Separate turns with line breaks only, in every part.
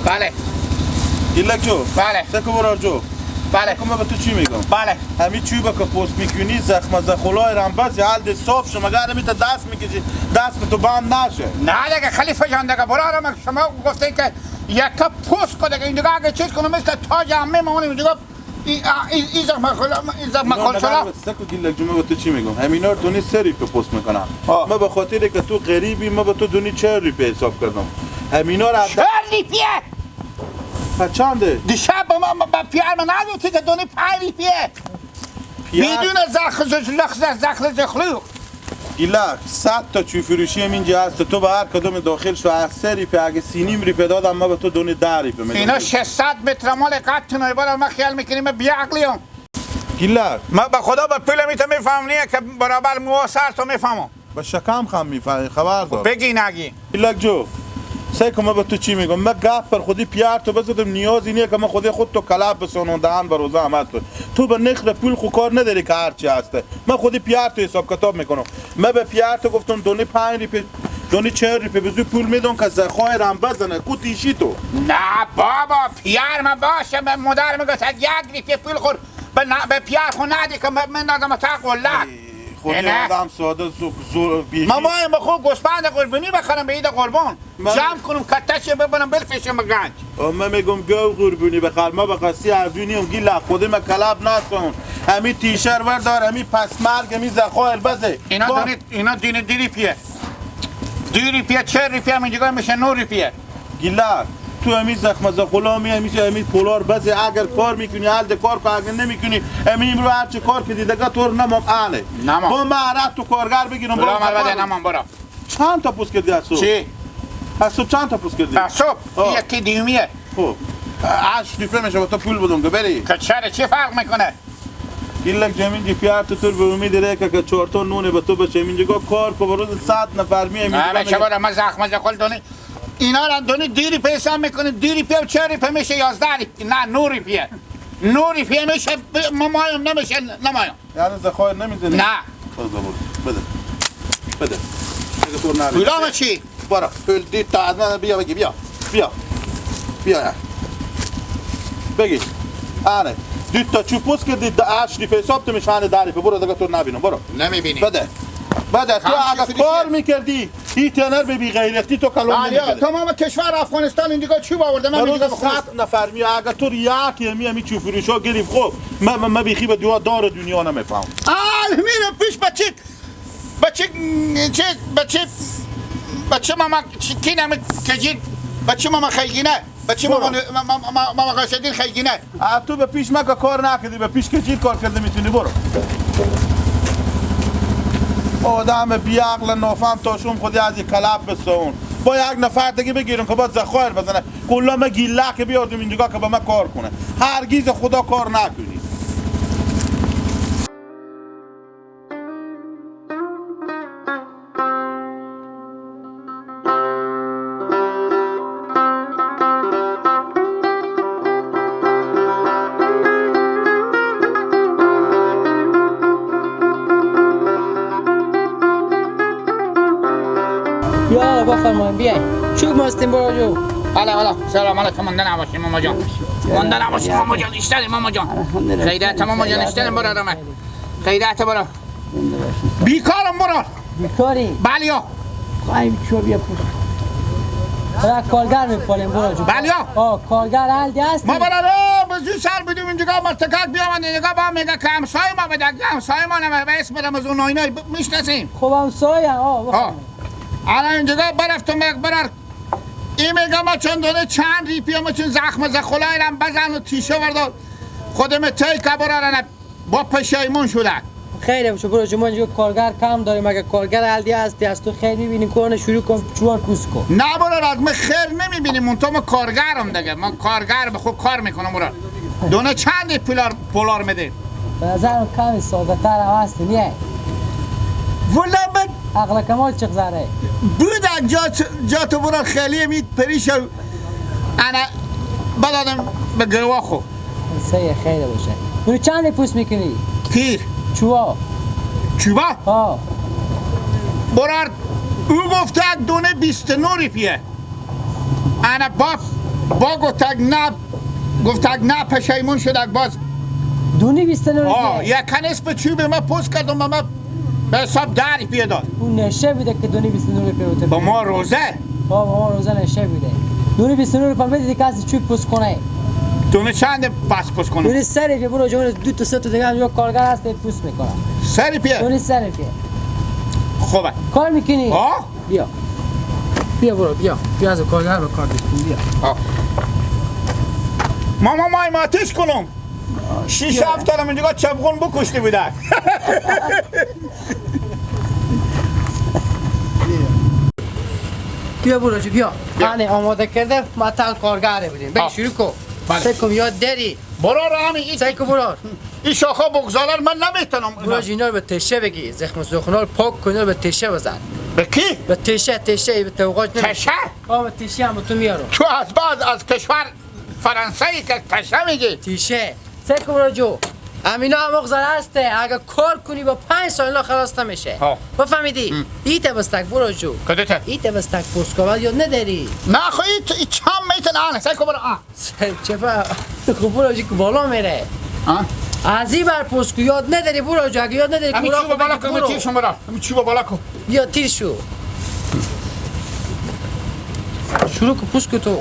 بله.
گیلک جو.
بله.
سکو برار جو.
بله.
من به تو چی میگم؟
بله.
همین چوبه که پوست میکنی زخم زخولای رنباز یا حال صاف شو مگر همین تا دست میکشی دست به تو بند نشه.
نه دیگه خلیفه جان دیگه برادرم شما گفته که یک پوست کو دیگه این دیگه اگه چیز کنم مثل تاج عمه مونیم دیگه این زخم خل شلا.
سکو گیلک جو من به تو چی میگم؟ همینا رو دونی سری که پوست میکنم. من به خاطر که تو غریبی من به تو دونی 4 روپیه حساب کردم. همینا رو
4 روپیه.
چنده؟
دیشب با پیار من ندوتی که دونی 5 روپیه. بدون زخل زخلوق.
گیلک 100 تا چوب فروشی هم اینجا هست تو به هر کدوم داخل شو از 3 روپیه اگه 3.5 روپیه دادم من به تو دونی 10 روپیه میدم.
اینا 600 متر مال قطعنه بالا ما خیال میکنیم بیعقلیم.
گیلک
ما به خدا به پول میتونم میفهم نیه که برابر مواسر تو میفهمم.
با شکم خم میفهمی خبر دار.
بگی نگی.
گیلک جو سیکو من به تو چی میگم؟ من گپ پر خودی پیار تو بزدم نیازی نیه که من خودی خود تو کلاب بسونم دهن بر روزه عمل کن. تو به نخل پول خو کار نداری که هرچی هسته. من خودی پیار تو حساب کتاب میکنم. من به پیار تو گفتم دونی 5 روپیه دونی 4 روپیه بزو پول میدون که زخای رم بزنه کو تیشی تو.
نه بابا پیار من باشه من مادر میگه 1 روپیه پول خور به پیار خو ندی که من ندم تا قله.
خودی آدم ساده زور بیخی.
ما خود گوسفند قربانی بخرم به عید قربان. جمع کنم کتش ببرم بلفشم به گنج.
من میگم گو قربونی بخر ما به قصی ارزونی هم گیلا خودی من کلاب نسون. همین تیشر وردار همین پس مرگ همین زخایل بزه.
اینا دینی پیه. 2 روپیه 4 روپیه همین جگاه میشه 9 روپیه.
گیلا تو همین زخم زخولامی همین پولار بزه اگر کار میکنی حال کار که اگر نمیکنی همین رو هر چه کار که دیگه طور نمام آله. با مهارت تو کارگر بگیرم
برو البته نمام برو.
چند تا پوست کردی از صبح؟
چی؟
از صبح چند تا پوست کردی؟
از صبح یکی دیومیه.
خب 8 روپیه میشه با تو پول بدم که بری.
که چه فرق میکنه؟
گیلک جمین دی پیار تو به امید ره که 4 تا نون به تو بشه اینجا کار کو روز 100 نفر میای
میگم نه شبا ما زخم زخول دونی اینا را دونی 2 روپیه حساب میکنه 2 روپیه و 4 روپیه میشه 11 روپیه نه 9 روپیه 9 روپیه میشه مایم نمیشه نمایم
یعنی زخای نمیزنی
نه
بده بده تو نه
بلام چی
برو پول دی تا از من بیا بگی بیا بگی آره 2 تا چوپوس که دی 8 روپیه حساب تو میشانه 10 روپیه برو دیگه تو نبینم برو
نمیبینی
بده تو اگه کار میکردی هیتنر به بی غیرتی تو کلام نمیکردی
تمام کشور افغانستان این دیگه چی باورده من میگم
100 نفر می اگه تو یکی می چو فروشا گرفت خب من بیخی به دار دنیا نمیفهم
میره پیش بچه ماما کی نمی کجید بچه ماما خیگینه بچه ماما قاصدین خیگینه
تو به پیش مگه کار نکردی به پیش کجید کار کرده میتونی برو آدم بی عقل نافهم تاشون خودی از یک کلاب بسون با یک نفر دیگه بگیرم که باید زخایر بزنه کلا ما گیلک بیاردیم اینجا که با ما کار کنه هرگیز خدا کار نکنی
بیا بفرمایید بیاین چوب ماستیم برو جو
حالا سلام علیکم مانده نباشید ماما جان مانده نباشید ماما جان اشتریم ماما جان خیرات ماما جان اشتریم برو رمه خیرات برو بیکارم برو
بیکاری؟
بلیا
خواهیم چوب بیا پوست برای کارگر میپالیم برو جو
بلیا
کارگر حل دستی
ما برای بزو سر بدیم اینجا مرتکت بیامند اینجا با میگه که همسای ما بده همسای ما نمه به اسم رمزون ناینای میشناسیم
خب همسای
الان اینجا برفتم یک برار این میگم ما چون دونه چند ریپی ما چون زخم زخلایرم بزن و تیشه وردار خودم تی کبرارن با پشیمون شده.
خیلی باشه برو شما اینجا کارگر کم داریم اگه کارگر هلدی هستی از تو خیر میبینی کنه شروع کن چوار پوست کن.
نه برو ما خیر نمیبینیم اون تو ما کارگرم دیگه من کارگر به خود کار میکنم برو دونه چندی پولار میده
به نظرم کمی ساده تر هم هستی نیه
ولی من
عقل کمال چه گذاره
بود جا تو برو خیلی مید پریش انا بدادم به گرواخو
سیه خیلی باشه برو چند پوست میکنی؟
پیر
چوبا
چوبا؟
ها
برار او گفته دونه 29 ریپیه انا با گفتگ نه پشیمون شدک باز
دونه 29 ریپیه
یک کنیس به چوب ما پوست کردم و ما به حساب 10 ریپیه داد
اون نشه بوده که دونه 29 ریپیه رو
با ما روزه؟
با ما روزه نشه بوده دونه 29 ریپیه بدید که از چوب پوست کنه
دونه چند پوست کنم؟
دونه 3 ریپیه برو جون 2 تا 3 تا دیگه همجا کارگر هست پوست میکنه
3 ریپیه؟
دونه 3 ریپیه
خوبه
کار میکنی؟
ها؟
بیا برو بیا از کارگر به کار بکن بیا
ماما مای ماتش کنم 6 هفته رو اینجا چپغون بکشتی بوده
بیا برو بیا آنه آماده کرده ما تن کارگره بودیم بگی شروع کن سکم یاد داری
برو رامی
سکم برو
این شاخه بگذالر من نمیتونم
برو اینا رو به تشه بگی زخم زخنا رو پاک کن رو به تشه بزن
به کی؟
به تشه به توقاج نمیشه
تشه؟
به تشه هم تو میارو
تو از بعد از کشور فرانسه ای که تشه میگی
تشه سکم برو جو امینا هم اغزال هسته اگه کار کنی با 5 سال اینا خلاص نمیشه بفهمیدی؟ ایت بستک برو جو
کدته؟
ایت بستک پوست کن یاد نداری؟
نه خواهی ای چم میتن آنه سکو برو
چه خوب برو جو که بالا میره از این بر پوست کن یاد نداری برو جو اگه یاد نداری
همی چوب بالا کن همی تیر برو همی چوب بالا کن
بیا تیر شو شروع کن پوست کن تو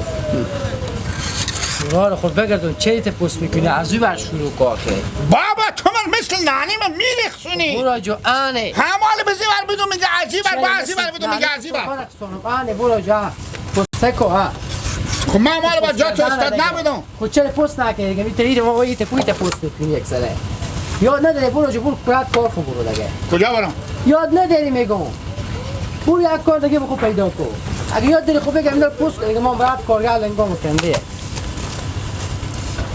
راه خود بگردون چه پوست میکنی از این بر شروع کن
بابا تو من مثل نانی من میلخسونی
برو جو آنه
همال بزی بر بدون میگه عجیب بر با عجیب بر بدون میگه عجیب بر
آنه برو جو پوست کن ها
خب من مال با جا تو استاد نبودم
خود چرا پوست نکنی دیگه میتونی ما ایت پوست میکنی یک سره یاد نداری برو جو برو کار خوب برو دیگه
کجا برم
یاد نداری میگم برو یک کار دیگه بخو پیدا کن اگه یاد داری خوب بگم اینا پوست کن دیگه ما برات کارگر لنگام کنده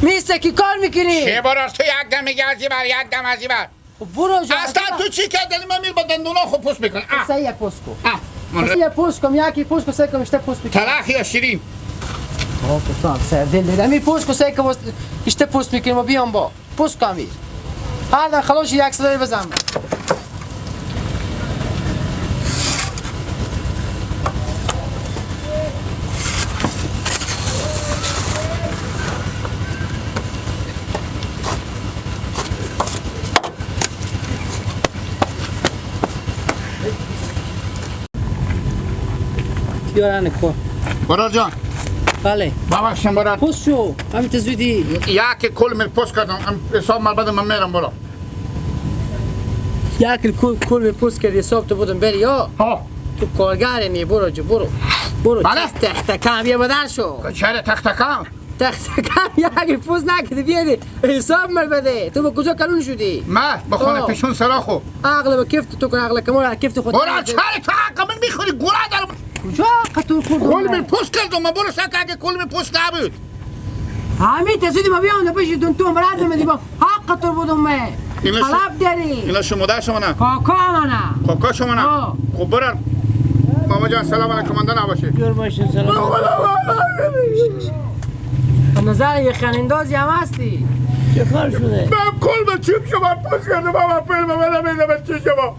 میسته کی کار میکنی
چه برار تو یک دم میگه عجیب بر یک دم عجیب بر
برو جو
اصلا تو چی کردی من میل با دندونا خوب پوست میکنه
سه یک پوست کن سه یک پوست کن یکی پوست کن سه کم اشته پوست میکنی
تلخ یا شیرین
تو سر دل دیدم می پوست کن سه کم اشته پوست میکنی ما بیام با پوست کن می هر در خلاص یک صدای بزن بیارن کن
برار جان
بله
باباکشم برار
پوست شو همین تزودی
یک کل من پوست کردم حساب من بعد من میرم برو
یک کل پوست کردی حساب تو بودم بری یا تو کارگر می برو جو برو
بله
تختکم بیا بدن شو
چرا تختکم
یک پوست نکردی بیادی حساب مر بده تو با کجا کلون شدی
من به خونه پیشون سراخو
عقل با کفت تو کن عقل کمال کفت خود
برو چرا تو عقل من میخوری گوله دارم
کجا قطور خوردم
کل من پوست کردم من برو سکه اگه کل من پوست نبود
همین تزودی ما بیام نپیشی دون تو مرد نمیدی با حق تو بودم من طلب داری
اینا شموده شما نه
کاکا منه
کاکا شما نه خب برر ماما جان سلام علیکم منده نباشه
بیار باشین سلام نظر یه خنندازی هم هستی چه کار شده؟
من کل به چوب شما پوست کردم بابا فیلم من نمیدم به چی شما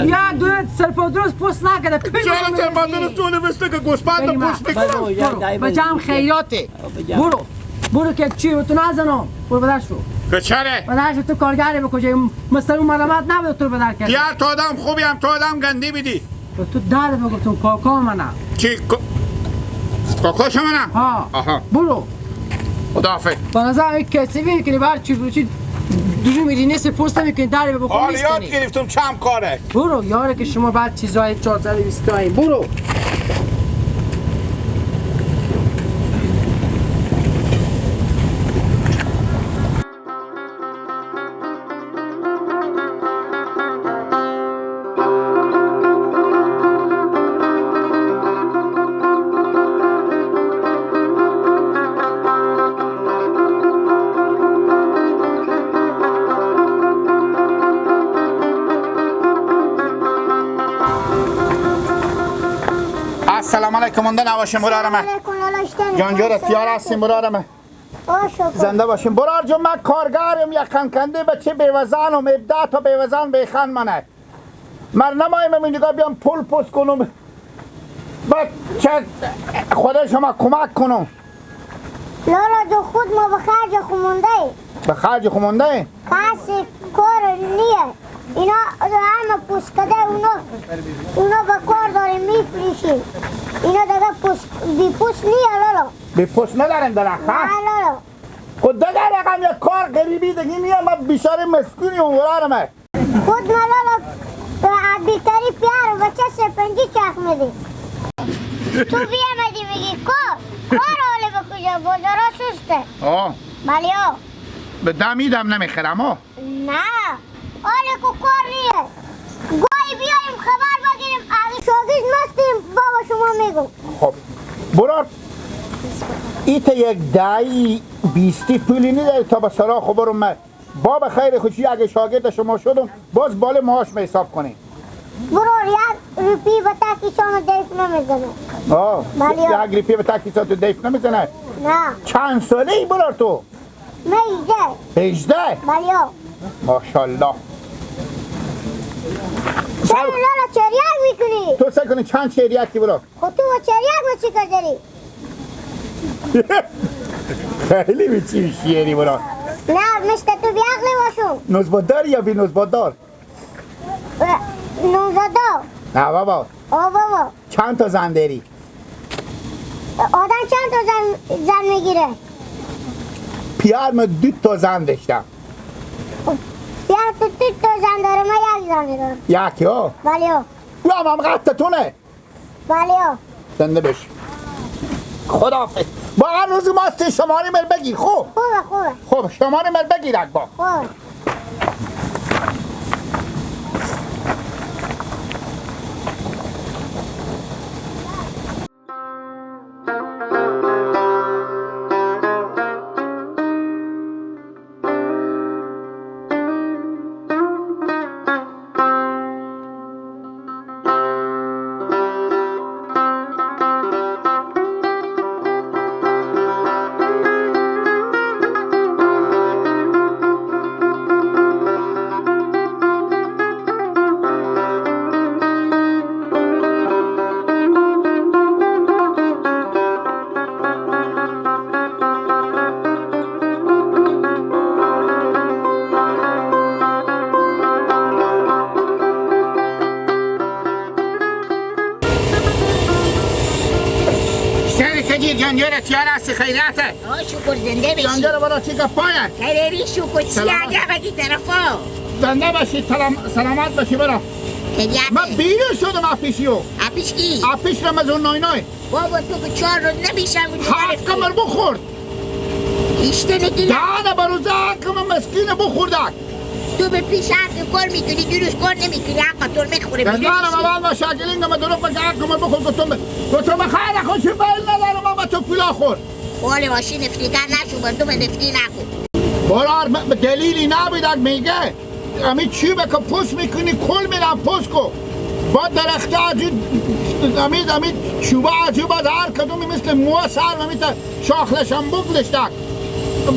یا دونت سرپادروس پوست نکرده
چرا سرپادروس تو نوسته که گوسپند پوست میکنم
به جمع خیراته برو که چی رو تو نزنم برو بدر شو
که چره؟
بدر شو تو کارگره به کجای مثل اون مرمت نبود تو رو بدر کرد
دیار تو آدم خوبی هم تو آدم گندی بیدی
تو داره بگفتم کاکا منم
چی؟ کاکا شما نه؟
آها برو
خداحافظ
به نظر یک کسی میکنی بر چی رو چی دوری میری نیست پوست میکنی داره به خود
یاد گرفتم چم کاره
برو یاره که شما بعد چیزای 420 برو
سلام علیکم مونده نباشیم برارم جان جور تیار هستیم برارم زنده باشیم برار جون من کارگرم یک کنکنده بچه بیوزنم 17 تا بیوزن بیخن منه من نمایم این دیگه بیام پول پوست کنم بچه خدا شما کمک کنم
لالا جو خود ما به خرج خمونده
به خرج خمونده
کسی کار نیه اینا همه پوست کده اونا به کار داریم میفریشیم اینا دیگه بی پوست نیه لالا
بی پوست ندارم درخت
نه لالا
خود دیگه رقم یک کار غریبی دیگه میام من بیشاره مسکونی اونورارمه
خود ما لالا بیکاری پیار و بچه سپنجی چخ میدی تو بیامدی میگی کار حالی به کجا بازارا سسته
آه
بلی ها
به دمیدم نمیخرم ها
نه حالی که کار نیه گاهی بیاییم خبر بگیریم اگه شاگرد مستیم بابا شما میگم
خب برار ایت یک دایی 20 پولی نداری تا به سراخ برم من بابا خیر خوشی اگه شاگرد شما شدم باز بال ماهاش حساب کنی
برو یک روپی به تکیسان دیف نمیزنه
آه
بلی.
یک روپیه به تکیسان تو دیف نمیزنه
نه
چند ساله ای برار تو 18
بلی ها
ماشالله
چرا لالا چریک میکنی
تو سعی کنی چند شعریتی برار
خود تو با چریک با چی کار داری
خیلی بیچی شیری برار
نه مثل تو بیاقلی باشو
نوزباددار یا بی نوزباددار
نوزادا
نه بابا
آه بابا
چند تا زن داری
آدم چند تا زن میگیره
پیار من 2 تا زن داشتم
یا تو تا زن داره من یک زن دارم
یکی ها
بلی ها
یا هم قطعتونه
بلی ها
زنده بش خداحافظ با هر روز ماستی شماره مل بگیر خوب
خوبه
خب شماره مل بگیر اکبا
خوبه
جانجور تیار هستی خیراته
شکر زنده بشی
جانجور برا چی گفاید
خیلی شکر چی عجب اگه طرفا
زنده باشی سلامت باشی برا من بیرون شدم اپیشیو
اپیش کی؟
اپیش رمزون نوی
بابا تو که 4 روز نمیشم
هفت کمر بخورد
ایشته نگیرم
دانه بروزه کمر مسکین بخوردک
تو به پیش حرف کار میکنی درست کار نمیکنی حقا طور میخوره
گزنانم اول با شاگلینگ من دروغ بگه کمر بخور گفتم بخیر خوشی بیل ندارم من با تو پولا خور
حالی باشی نفریگر نشو بردو به نفری نکن
برار دلیلی نبیدک میگه امی چی بکن پوست میکنی کل میرم پوست کن با درخته امی چوبه عجوبه هر کدومی مثل موه سر امی تا شاخلشم بگلشتک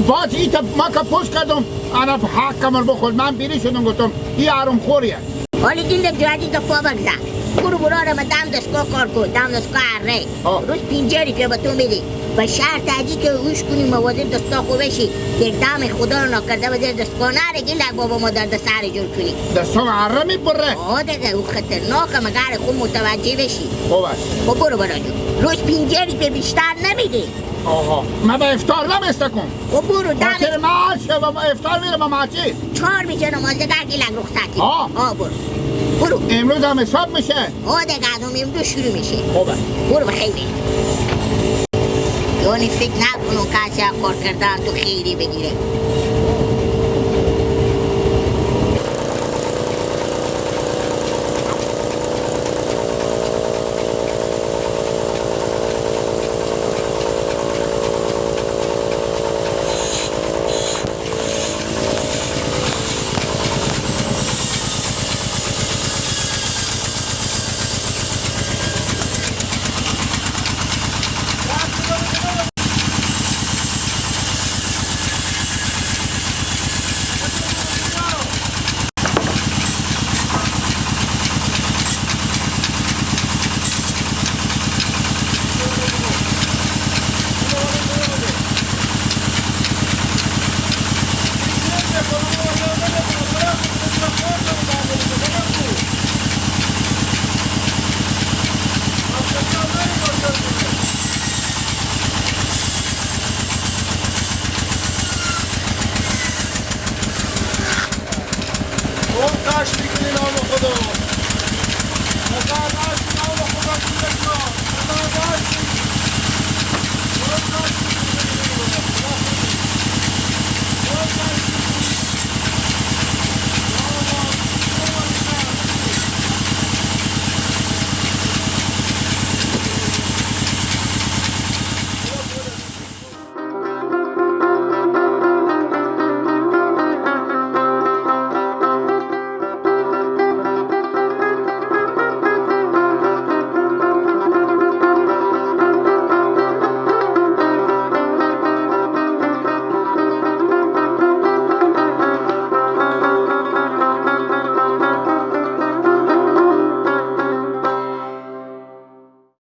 باز ایتا ما که پوست کردم انا حق کمر بخورد من بیری شدم گفتم این حرم خوریه
حالی دیل جوادی تا پا بگذر برو براره ما دم دستگاه کار کن دم دستگاه اره روز 50 که به تو میدی به شرط عجی که روش کنی موازی دستا خوب بشی که دم خدا رو نکرده به دستگاه نره گیلک بابا ما در دستار جور کنی
دستام عره میبره
دیگه او خطرناکه مگر خود متوجه بشی
خوبه
خب برو برا جو روز 50 که بیشتر نمیدی
آها من به افطار نمیسته کن
خب برو
خاطر معاشه و افطار میره با معاچی
4 میشه نمازده گیلک رخصتی برو
امروز هم حساب میشه
دیگه ازم امروز شروع میشه
خوبه
برو بخیری یعنی فکر نکنم کسی کار کردن تو خیری بگیره